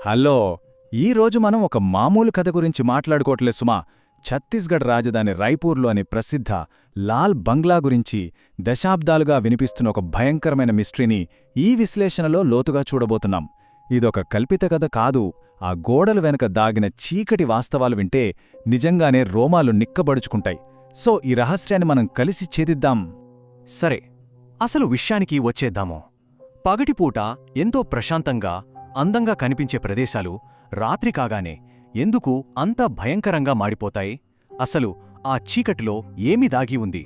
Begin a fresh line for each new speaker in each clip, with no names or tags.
Hello. ఈరోజు మనం ఒక మామూలు కథ గురించి మాట్లాడుకోవట్లే సుమా. ఛత్తీస్గఢ్ రాజధాని రాయ్పూర్లోని ప్రసిద్ధ లాల్ బంగ్లా గురించి దశాబ్దాలుగా వినిపిస్తున్న ఒక భయంకరమైన మిస్టరీని ఈ విశ్లేషణలో లోతుగా చూడబోతున్నాం. ఇదొక కల్పిత కథ కాదు. ఆ గోడల వెనుక దాగిన చీకటి వాస్తవాలు వింటే నిజంగానే రోమాలు నిక్కబడుచుకుంటాయి. సో ఈ రహస్యాన్ని మనం కలిసి ఛేదిద్దాం.
సరే, అసలు విషయానికి వచ్చేద్దాము. పగటిపూట ఎంతో ప్రశాంతంగా అందంగా కనిపించే ప్రదేశాలు రాత్రి కాగానే ఎందుకు అంత భయంకరంగా మాడిపోతాయి? అసలు ఆ చీకటిలో ఏమి దాగి ఉంది?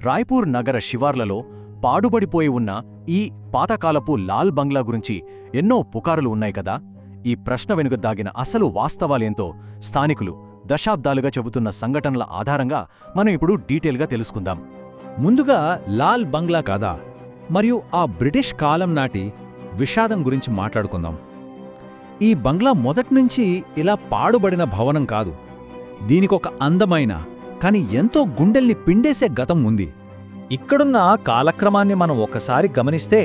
రాయ్పూర్ నగర శివార్లలో పాడుబడిపోయి ఉన్న ఈ పాతకాలపు లాల్ బంగ్లా గురించి ఎన్నో పుకారులు ఉన్నాయి కదా. ఈ ప్రశ్న వెనుక దాగిన అసలు వాస్తవాలేంతో స్థానికులు దశాబ్దాలుగా చెబుతున్న సంఘటనల ఆధారంగా మనం ఇప్పుడు డీటెయిల్గా తెలుసుకుందాం.
ముందుగా లాల్ బంగ్లా కాదా మరియు ఆ బ్రిటిష్ కాలం నాటి విషాదం గురించి మాట్లాడుకుందాం. ఈ బంగ్లా మొదట్నుంచి ఇలా పాడుబడిన భవనం కాదు. దీనికొక అందమైన కాని ఎంతో గుండెల్ని పిండేసే గతం ఉంది. ఇక్కడున్న కాలక్రమాన్ని మనం ఒకసారి గమనిస్తే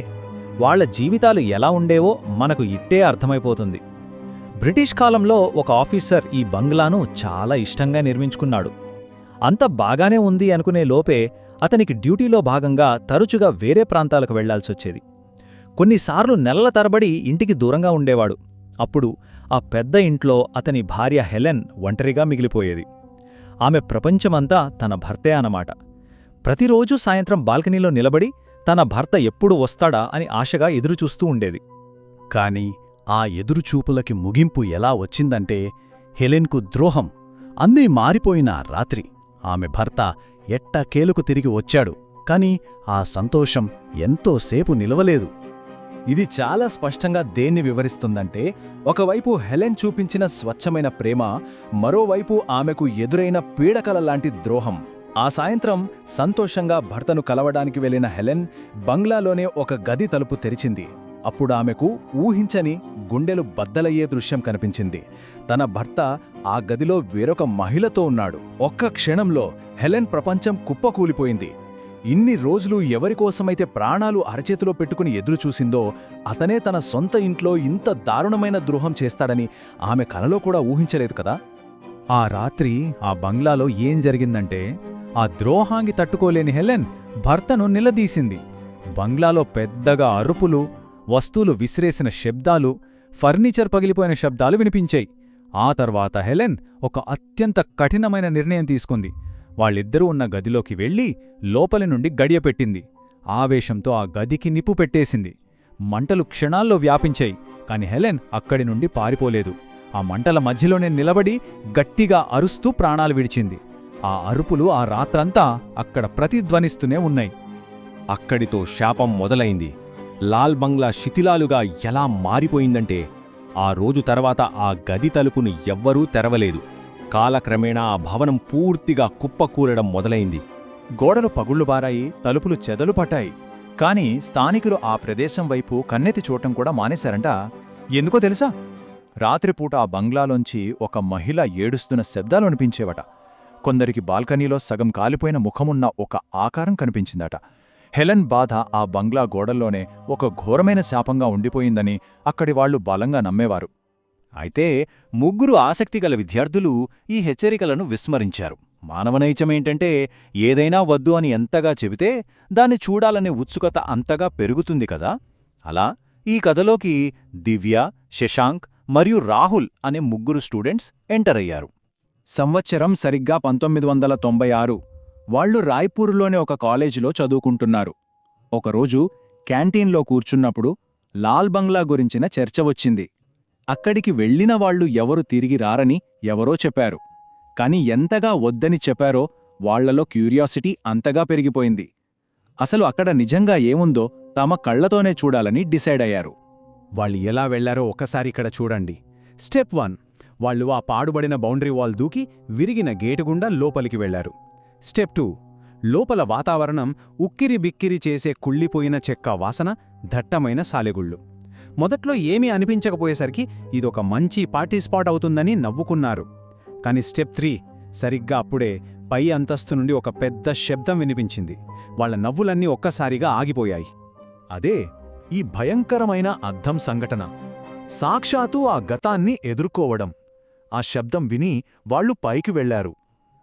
వాళ్ల జీవితాలు ఎలా ఉండేవో మనకు ఇట్టే అర్థమైపోతుంది. బ్రిటిష్ కాలంలో ఒక ఆఫీసర్ ఈ బంగ్లాను చాలా ఇష్టంగా నిర్మించుకున్నాడు. అంత బాగానే ఉంది అనుకునే లోపే అతనికి డ్యూటీలో భాగంగా తరచుగా వేరే ప్రాంతాలకు వెళ్లాల్సొచ్చేది. కొన్నిసార్లు నెలల తరబడి ఇంటికి దూరంగా ఉండేవాడు. అప్పుడు ఆ పెద్ద ఇంట్లో అతని భార్య హెలెన్ ఒంటరిగా మిగిలిపోయేది. ఆమె ప్రపంచమంతా తన భర్తే అన్నమాట. ప్రతిరోజూ సాయంత్రం బాల్కనీలో నిలబడి తన భర్త ఎప్పుడు వస్తాడా అని ఆశగా ఎదురుచూస్తూ ఉండేది. కాని ఆ ఎదురుచూపులకి ముగింపు ఎలా వచ్చిందంటే హెలెన్కు ద్రోహం. అన్నీ మారిపోయిన రాత్రి ఆమె భర్త ఎట్టకేలకు తిరిగి వచ్చాడు. కాని ఆ సంతోషం ఎంతోసేపు నిలవలేదు. ఇది చాలా స్పష్టంగా దేన్ని వివరిస్తుందంటే, ఒకవైపు హెలెన్ చూపించిన స్వచ్ఛమైన ప్రేమ, మరోవైపు ఆమెకు ఎదురైన పీడకల లాంటి ద్రోహం. ఆ సాయంత్రం సంతోషంగా భర్తను కలవడానికి వెళ్లిన హెలెన్ బంగ్లాలోనే ఒక గది తలుపు తెరిచింది. అప్పుడు ఆమెకు ఊహించని గుండెలు బద్దలయ్యే దృశ్యం కనిపించింది. తన భర్త ఆ గదిలో వేరొక మహిళతో ఉన్నాడు. ఒక్క క్షణంలో హెలెన్ ప్రపంచం కుప్పకూలిపోయింది. ఇన్ని రోజులు ఎవరికోసమైతే ప్రాణాలు అరచేతిలో పెట్టుకుని ఎదురుచూసిందో అతనే తన సొంత ఇంట్లో ఇంత దారుణమైన ద్రోహం చేస్తాడని ఆమె కలలో కూడా ఊహించలేదు కదా. ఆ రాత్రి ఆ బంగ్లాలో ఏం జరిగిందంటే, ఆ ద్రోహాంగి తట్టుకోలేని హెలెన్ భర్తను నిలదీసింది. బంగ్లాలో పెద్దగా అరుపులు, వస్తువులు విసిరేసిన శబ్దాలు, ఫర్నిచర్ పగిలిపోయిన శబ్దాలు వినిపించాయి. ఆ తర్వాత హెలెన్ ఒక అత్యంత కఠినమైన నిర్ణయం తీసుకుంది. వాళ్ళిద్దరూ ఉన్న గదిలోకి వెళ్లి లోపలి నుండి గడియపెట్టింది. ఆవేశంతో ఆ గదికి నిప్పు పెట్టేసింది. మంటలు క్షణాల్లో వ్యాపించాయి. కాని హెలెన్ అక్కడి నుండి పారిపోలేదు. ఆ మంటల మధ్యలోనే నిలబడి గట్టిగా అరుస్తూ ప్రాణాలు విడిచింది. ఆ అరుపులు ఆ రాత్రంతా అక్కడ ప్రతిధ్వనిస్తూనే ఉన్నాయి.
అక్కడితో శాపం మొదలైంది. లాల్ బంగ్లా శిథిలాలుగా ఎలా మారిపోయిందంటే, ఆ రోజు తర్వాత ఆ గది తలుపును ఎవ్వరూ తెరవలేదు. కాలక్రమేణా ఆ భవనం పూర్తిగా కుప్పకూలడం మొదలైంది.
గోడలు పగుళ్లుబారాయి, తలుపులు చెదలు పట్టాయి. కాని స్థానికులు ఆ ప్రదేశం వైపు కన్నెత్తి చూడటం కూడా మానేశారంట. ఎందుకో తెలుసా? రాత్రిపూట ఆ బంగ్లాలోంచి ఒక మహిళ ఏడుస్తున్న శబ్దాలు అనిపించేవట. కొందరికి బాల్కనీలో సగం కాలిపోయిన ముఖమున్న ఒక ఆకారం కనిపించిందట. హెలెన్ బాధ ఆ బంగ్లా గోడల్లోనే ఒక ఘోరమైన శాపంగా ఉండిపోయిందని అక్కడి వాళ్లు బలంగా నమ్మేవారు. అయితే ముగ్గురు ఆసక్తిగల విద్యార్థులు ఈ హెచ్చరికలను విస్మరించారు. మానవనైచమేంటంటే, ఏదైనా వద్దు అని ఎంతగా చెబితే దాన్ని చూడాలనే ఉత్సుకత అంతగా పెరుగుతుంది కదా. అలా ఈ కథలోకి దివ్య, శశాంక్ మరియు రాహుల్ అనే ముగ్గురు స్టూడెంట్స్ ఎంటర్ అయ్యారు. సంవత్సరం సరిగ్గా 1996. వాళ్లు రాయ్పూర్లోని ఒక కాలేజీలో చదువుకుంటున్నారు. ఒకరోజు క్యాంటీన్లో కూర్చున్నప్పుడు లాల్ బంగ్లా గురించిన చర్చ వచ్చింది. అక్కడికి వెళ్లిన వాళ్లు ఎవరు తిరిగి రారని ఎవరో చెప్పారు. కాని ఎంతగా వద్దని చెప్పారో వాళ్లలో క్యూరియాసిటీ అంతగా పెరిగిపోయింది. అసలు అక్కడ నిజంగా ఏముందో తమ కళ్లతోనే చూడాలని డిసైడ్ అయ్యారు. వాళ్ళు ఎలా వెళ్లారో ఒకసారి ఇక్కడ చూడండి. స్టెప్ 1, వాళ్ళు ఆ పాడుబడిన బౌండరీ వాల్ దూకి విరిగిన గేటు గుండా లోపలికి వెళ్లారు. స్టెప్ 2, లోపల వాతావరణం ఉక్కిరి బిక్కిరి చేసే కుళ్ళిపోయిన చెక్క వాసన, దట్టమైన సాలెగుళ్ళు. మొదట్లో ఏమీ అనిపించకపోయేసరికి ఇదొక మంచి పార్టీ స్పాట్ అవుతుందని నవ్వుకున్నారు. కాని స్టెప్ 3, సరిగ్గా అప్పుడే పై అంతస్తు నుండి ఒక పెద్ద శబ్దం వినిపించింది. వాళ్ల నవ్వులన్నీ ఒక్కసారిగా ఆగిపోయాయి. అదే ఈ భయంకరమైన అద్దం సంఘటన.
సాక్షాత్తు ఆ గతాన్ని ఎదుర్కోవడం. ఆ శబ్దం విని వాళ్లు పైకి వెళ్లారు.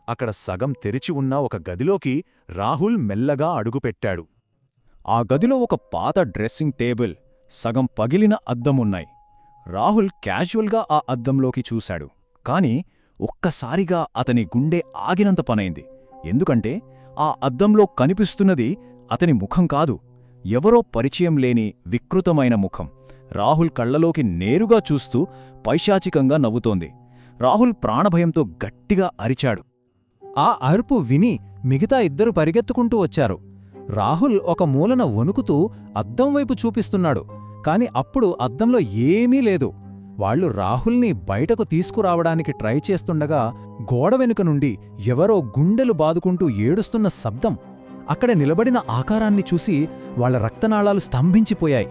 అక్కడ సగం తెరిచి ఉన్న ఒక గదిలోకి రాహుల్ మెల్లగా అడుగుపెట్టాడు. ఆ గదిలో ఒక పాత డ్రెస్సింగ్ టేబుల్, సగం పగిలిన అద్దమున్నాయి. రాహుల్ క్యాజువల్గా ఆ అద్దంలోకి చూశాడు. కాని ఒక్కసారిగా అతని గుండె ఆగినంత పనైంది. ఎందుకంటే ఆ అద్దంలో కనిపిస్తున్నది అతని ముఖం కాదు, ఎవరో పరిచయం లేని వికృతమైన ముఖం. రాహుల్ కళ్లలోకి నేరుగా చూస్తూ పైశాచికంగా నవ్వుతోంది. రాహుల్ ప్రాణభయంతో గట్టిగా అరిచాడు.
ఆ అరుపు విని మిగతా ఇద్దరు పరిగెత్తుకుంటూ వచ్చారు. రాహుల్ ఒక మూలన వణుకుతూ అద్దం వైపు చూపిస్తున్నాడు. కాని అప్పుడు అద్దంలో ఏమీ లేదు. వాళ్లు రాహుల్ని బయటకు తీసుకురావడానికి ట్రై చేస్తుండగా గోడ వెనుక నుండి ఎవరో గుండెలు బాదుకుంటూ ఏడుస్తున్న శబ్దం. అక్కడ నిలబడిన ఆకారాన్ని చూసి వాళ్ల రక్తనాళాలు స్తంభించిపోయాయి.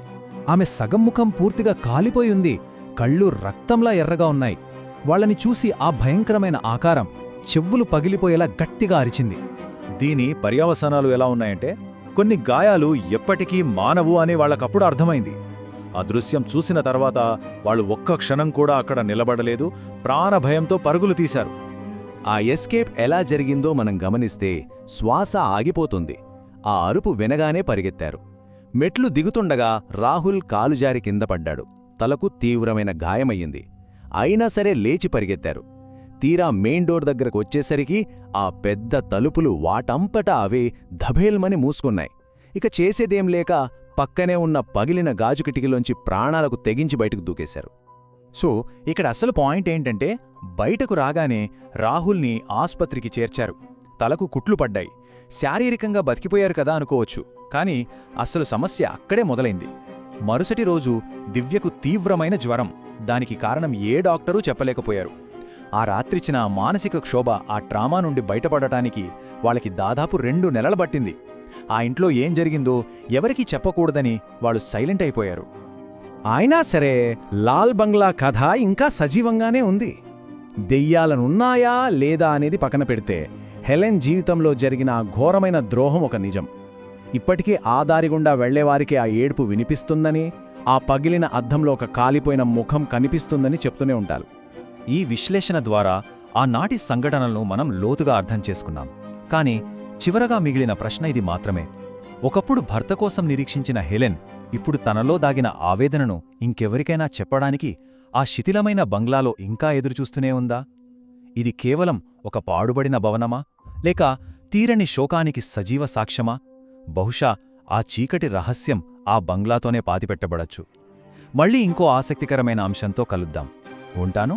ఆమె సగం ముఖం పూర్తిగా కాలిపోయింది. కళ్ళు రక్తంలా ఎర్రగా ఉన్నాయి. వాళ్ళని చూసి ఆ భయంకరమైన ఆకారం చెవులు పగిలిపోయేలా గట్టిగా అరిచింది.
దీని పర్యవసానాలు ఎలా ఉన్నాయంటే, కొన్ని గాయాలు ఎప్పటికీ మానవు అని వాళ్లకప్పుడు అర్థమైంది. ఆ దృశ్యం చూసిన తర్వాత వాళ్ళు ఒక్క క్షణం కూడా అక్కడ నిలబడలేదు, ప్రాణభయంతో పరుగులు తీశారు. ఆ ఎస్కేప్ ఎలా జరిగిందో మనం గమనిస్తే శ్వాస ఆగిపోతుంది. ఆ అరుపు వినగానే పరిగెత్తారు. మెట్లు దిగుతుండగా రాహుల్ కాలుజారి కింద పడ్డాడు. తలకు తీవ్రమైన గాయమయ్యింది. అయినా సరే లేచి పరిగెత్తారు. తీరా మెయిన్ డోర్ దగ్గరకు వచ్చేసరికి ఆ పెద్ద తలుపులు వాటంపటా అవే ధబేల్మని మూసుకున్నాయి. ఇక చేసేదేం లేక పక్కనే ఉన్న పగిలిన గాజు కిటికీలోంచి ప్రాణాలకు తెగించి బయటకు దూకేశారు. సో ఇక్కడ అసలు పాయింట్ ఏంటంటే, బయటకు రాగానే రాహుల్ని ఆస్పత్రికి చేర్చారు. తలకు కుట్లు పడ్డాయి. శారీరకంగా బతికిపోయారు కదా అనుకోవచ్చు, కానీ అసలు సమస్య అక్కడే మొదలైంది. మరుసటి రోజు దివ్యకు తీవ్రమైన జ్వరం. దానికి కారణం ఏ డాక్టరూ చెప్పలేకపోయారు. ఆ రాత్రిచిన మానసిక క్షోభ, ఆ ట్రామా నుండి బయటపడటానికి వాళ్ళకి దాదాపు 2 నెలలు పట్టింది. ఆ ఇంట్లో ఏం జరిగిందో ఎవరికీ చెప్పకూడదని వాళ్ళు సైలెంట్ అయిపోయారు. అయినా సరే లాల్ బంగ్లా కథ ఇంకా సజీవంగానే ఉంది. దెయ్యాలనున్నాయా లేదా అనేది పక్కన పెడితే, హెలెన్ జీవితంలో జరిగిన ఘోరమైన ద్రోహం ఒక నిజం. ఇప్పటికీ ఆ దారిగుండా వెళ్లేవారికి ఆ ఏడుపు వినిపిస్తుందని, ఆ పగిలిన అద్దంలో ఒక కాలిపోయిన ముఖం కనిపిస్తుందని చెప్తూనే ఉంటారు. ఈ విశ్లేషణ ద్వారా ఆనాటి సంఘటనలను మనం లోతుగా అర్థం చేసుకున్నాం. కాని చివరగా మిగిలిన ప్రశ్న ఇది మాత్రమే. ఒకప్పుడు భర్త కోసం నిరీక్షించిన హెలెన్ ఇప్పుడు తనలో దాగిన ఆవేదనను ఇంకెవరికైనా చెప్పడానికి ఆ శిథిలమైన బంగ్లాలో ఇంకా ఎదురుచూస్తూనే ఉందా? ఇది కేవలం ఒక పాడుబడిన భవనమా, లేక తీరని శోకానికి సజీవ సాక్ష్యమా? బహుశా ఆ చీకటి రహస్యం ఆ బంగ్లాతోనే పాతిపెట్టబడచ్చు. మళ్ళీ ఇంకో ఆసక్తికరమైన అంశంతో కలుద్దాం. ఉంటాను.